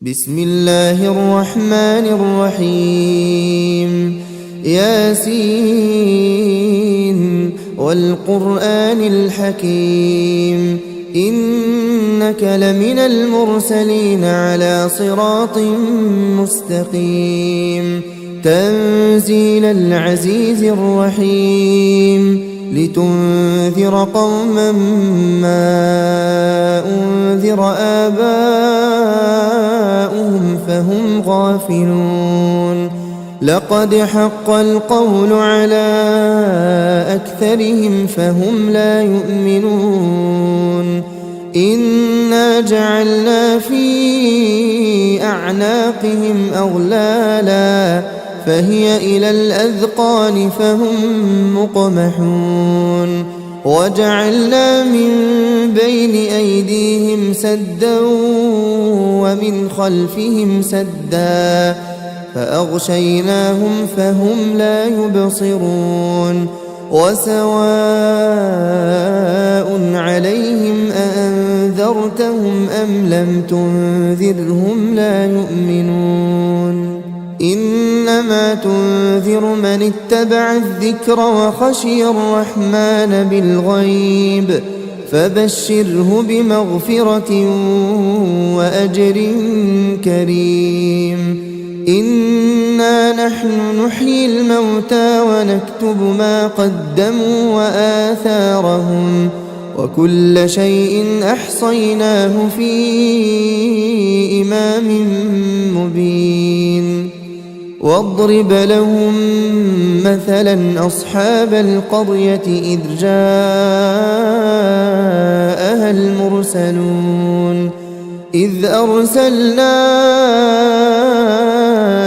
بسم الله الرحمن الرحيم ياسين والقرآن الحكيم إنك لمن المرسلين على صراط مستقيم تنزيل العزيز الرحيم لتنذر قوما ما أنذر آباؤهم فهم غافلون لقد حق القول على أكثرهم فهم لا يؤمنون إنا جعلنا في أعناقهم أغلالا فهي إلى الأذقان فهم مقمحون وجعلنا من بين أيديهم سدا ومن خلفهم سدا فأغشيناهم فهم لا يبصرون وسواء عليهم أأنذرتهم أم لم تنذرهم لا يؤمنون إنما تنذر من اتبع الذكر وخشي الرحمن بالغيب فبشره بمغفرة وأجر كريم إنا نحن نحيي الموتى ونكتب ما قدموا وآثارهم وكل شيء أحصيناه في إمام مبين واضرب لهم مثلا أصحاب القرية إذ جاءها المرسلون إذ أرسلنا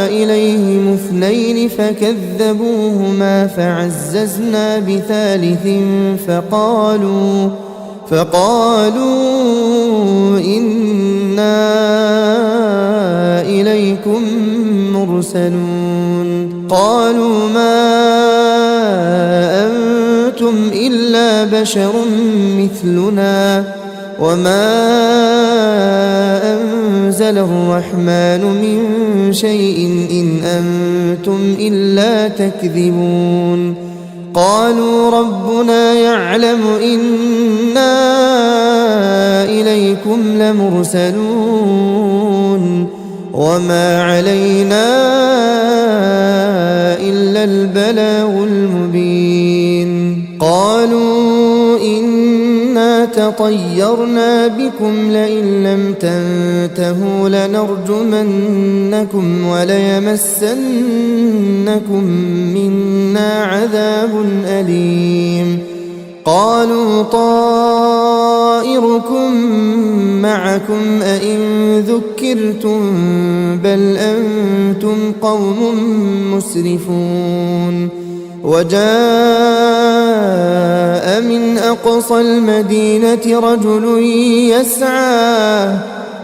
إليهم اثنين فكذبوهما فعززنا بثالث فقالوا إنا إليكم مرسلون قالوا ما أنتم إلا بشر مثلنا وما أنزل الرحمن من شيء إن أنتم إلا تكذبون قالوا ربنا يعلم إنا إليكم لمرسلون وما علينا إلا البلاغ المبين قالوا إنا تطيرنا بكم لئن لم تنتهوا لنرجمنكم وليمسنكم منا عذاب أليم قالوا طائركم معكم أئن ذكرتم بل أنتم قوم مسرفون وجاء من أقصى المدينة رجل يسعى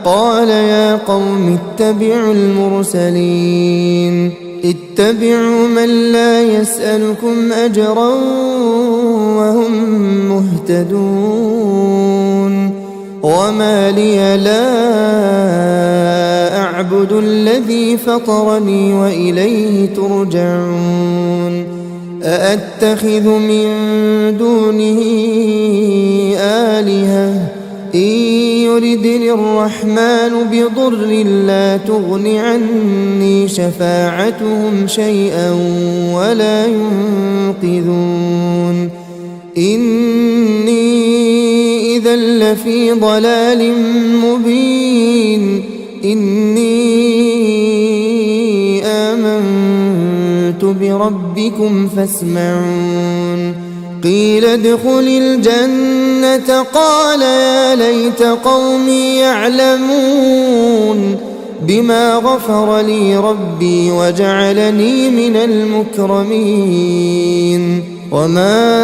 قال يا قوم اتبعوا المرسلين اتبعوا من لا يسألكم أجرا وهم مهتدون وما لي لا أعبد الذي فطرني وإليه ترجعون أأتخذ من دونه آلهة إن يردني الرحمن بضر لا تغن عني شفاعتهم شيئا ولا ينقذون إني إذا لفي ضلال مبين إني آمنت بربكم فاسمعون قيل ادخل الجنة قال يا ليت قومي يعلمون بما غفر لي ربي وجعلني من المكرمين وما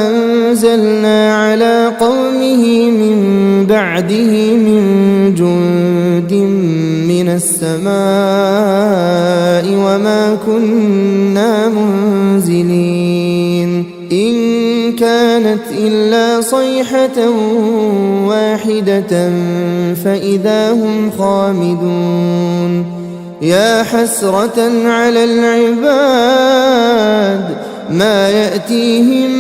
أنزلنا على قومه من بعده من جند من السماء وما كنا منزلين إن كان كانت إلا صيحة واحدة فإذا هم خامدون يا حسرة على العباد ما يأتيهم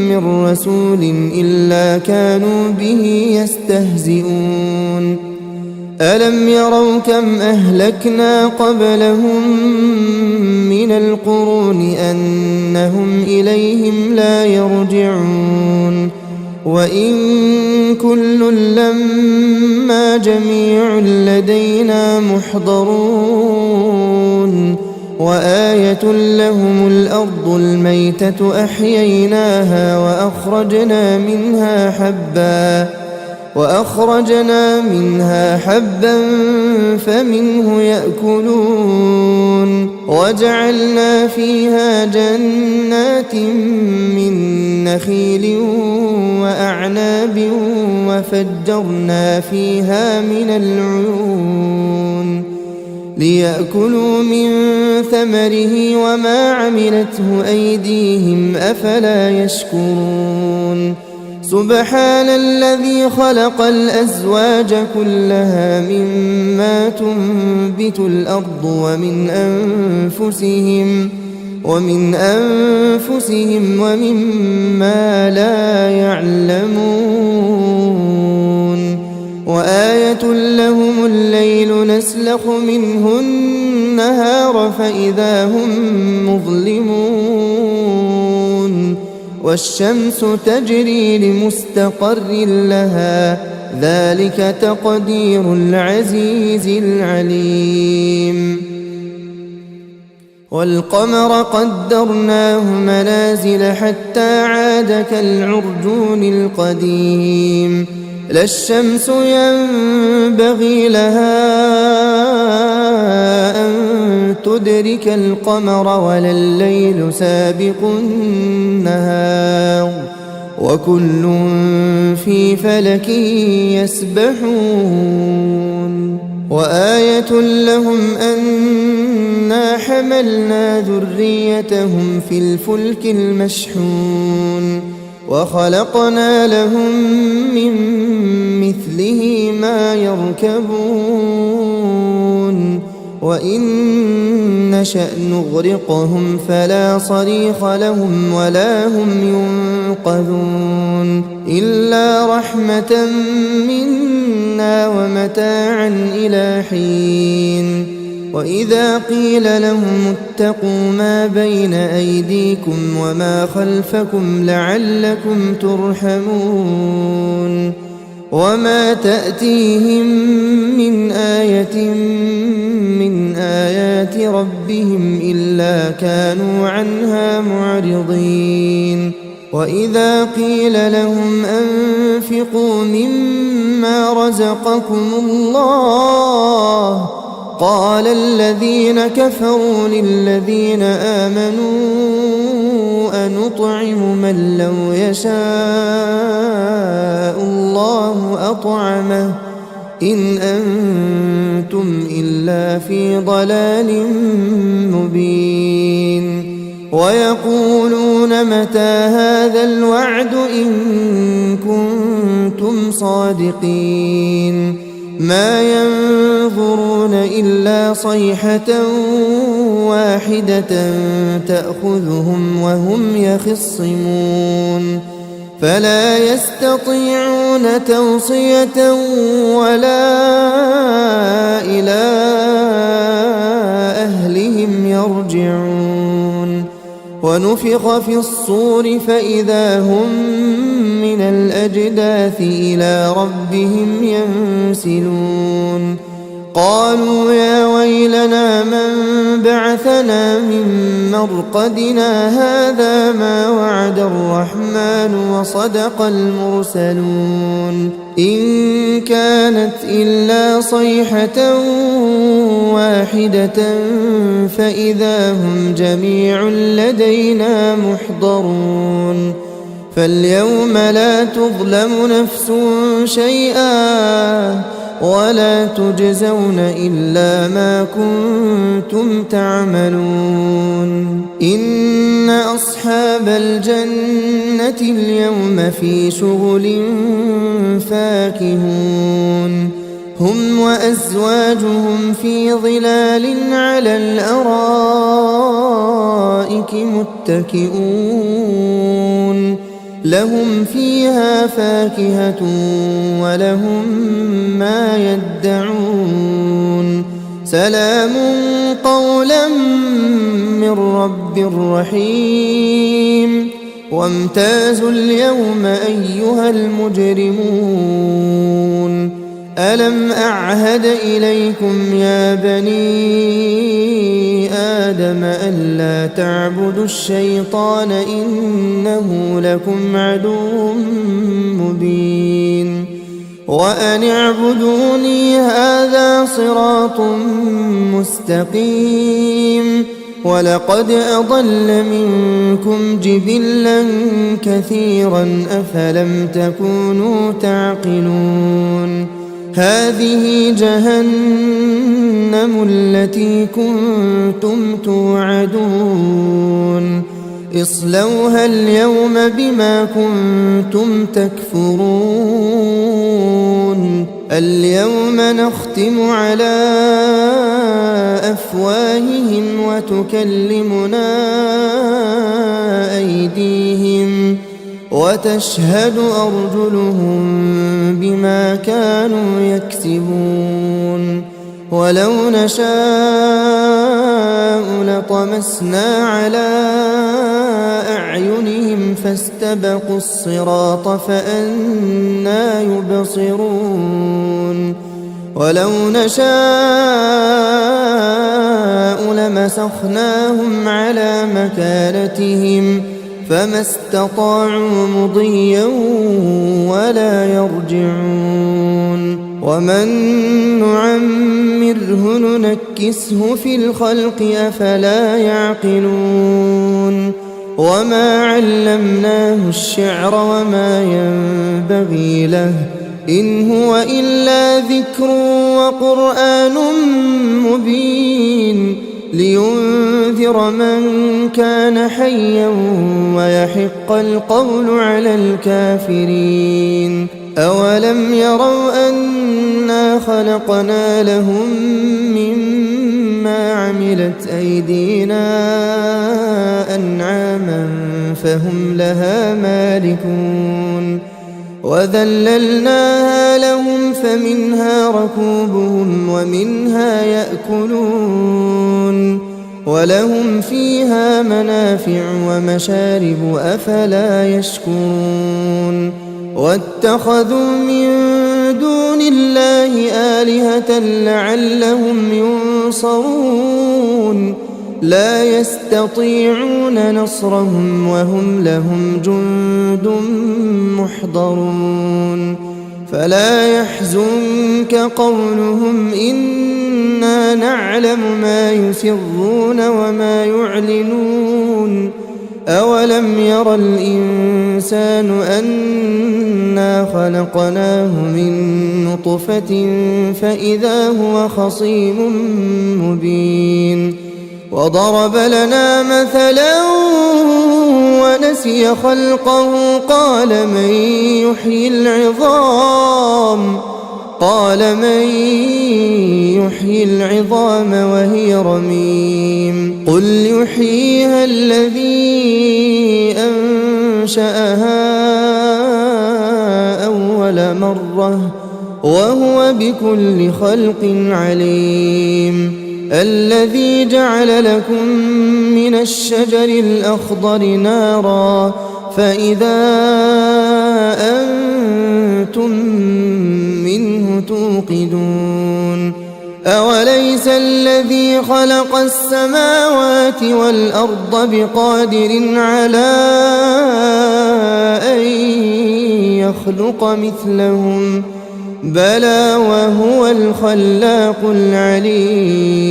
من رسول إلا كانوا به يستهزئون ألم يروا كم أهلكنا قبلهم من القرون أنهم إليهم لا يرجعون وإن كل لما جميع لدينا محضرون وآية لهم الأرض الميتة أحييناها وأخرجنا منها حبا فمنه يأكلون وجعلنا فيها جنات من نخيل وأعناب وفجرنا فيها من العيون ليأكلوا من ثمره وما عملته أيديهم أفلا يشكرون سبحان الذي خلق الأزواج كلها مما تنبت الأرض ومن أنفسهم ومما لا يعلمون وآية لهم الليل نسلخ منه النهار فإذا هم مظلمون والشمس تجري لمستقر لها ذلك تقدير العزيز العليم والقمر قدرناه منازل حتى عاد كالعرجون القديم لا الشمس ينبغي لها أن تدرك القمر ولا الليل سابق النهار وكل في فلك يسبحون وآية لهم أنا حملنا ذريتهم في الفلك المشحون وخلقنا لهم من مثله ما يركبون وإن نشأ نغرقهم فلا صريخ لهم ولا هم ينقذون إلا رحمة منا ومتاعا إلى حين وإذا قيل لهم اتقوا ما بين أيديكم وما خلفكم لعلكم ترحمون وما تأتيهم من آية من آيات ربهم إلا كانوا عنها معرضين وإذا قيل لهم أنفقوا مما رزقكم الله قال الذين كفروا للذين آمنوا أنطعم من لو يشاء الله أطعمه إن أنتم إلا في ضلال مبين ويقولون متى هذا الوعد إن كنتم صادقين ما ينظرون إلا صيحة واحدة تأخذهم وهم يخصمون فلا يستطيعون توصية ولا إلى أهلهم يرجعون ونفخ في الصور فإذا هم من الأجداث إلى ربهم ينسلون قالوا يا ويلنا من بعثنا من مرقدنا هذا ما وعد الرحمن وصدق المرسلون إن كانت إلا صيحة واحدة فإذا هم جميع لدينا محضرون فاليوم لا تظلم نفس شيئا ولا تجزون إلا ما كنتم تعملون إن أصحاب الجنة اليوم في شغل فاكهون هم وأزواجهم في ظلال على الأرائك متكئون لهم فيها فاكهة ولهم ما يدعون سلام قولا من رب رحيم وامتازوا اليوم أيها المجرمون ألم أعهد إليكم يا بني آدم ألا تعبدوا الشيطان إنه لكم عدو مبين وأن اعبدوني هذا صراط مستقيم ولقد أضل منكم جبلا كثيرا أفلم تكونوا تعقلون هذه جهنم التي كنتم توعدون اصلوها اليوم بما كنتم تكفرون اليوم نختم على أفواههم وتكلمنا أيديهم وتشهد أرجلهم بما كانوا يكسبون ولو نشاء لطمسنا على أعينهم فاستبقوا الصراط فأنى يبصرون ولو نشاء لمسخناهم على مكانتهم فما استطاعوا مضيا ولا يرجعون ومن نعمره ننكسه في الخلق أفلا يعقلون وما علمناه الشعر وما ينبغي له إن هو إلا ذكر وقرآن مبين لينذر من كان حيا ويحق القول على الكافرين أولم يروا أنا خلقنا لهم مما عملت أيدينا أنعاما فهم لها مالكون وذللناها لهم فمنها ركوبهم ومنها يأكلون ولهم فيها منافع ومشارب أفلا يشكرون واتخذوا من دون الله آلهة لعلهم ينصرون لا يستطيعون نصرهم وهم لهم جند محضرون فلا يحزنك قولهم إنا نعلم ما يسرون وما يعلنون أولم ير الإنسان أنا خلقناه من نطفة فإذا هو خصيم مبين وضرب لنا مثلا ونسي خلقه قال من يحيي العظام وهي رميم قل يحييها الذي أنشأها أول مرة وهو بكل خلق عليم الذي جعل لكم من الشجر الأخضر نارا فإذا أنتم منه توقدون أوليس الذي خلق السماوات والأرض بقادر على أن يخلق مثلهم بلى وهو الخلاق العليم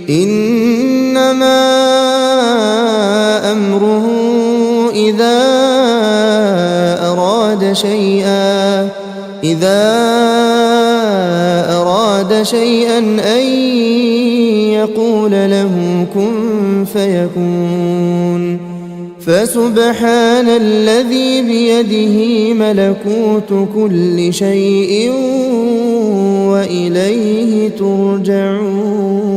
إنما أمره إذا أراد شيئا أن يقول له كن فيكون فسبحان الذي بيده ملكوت كل شيء وإليه ترجعون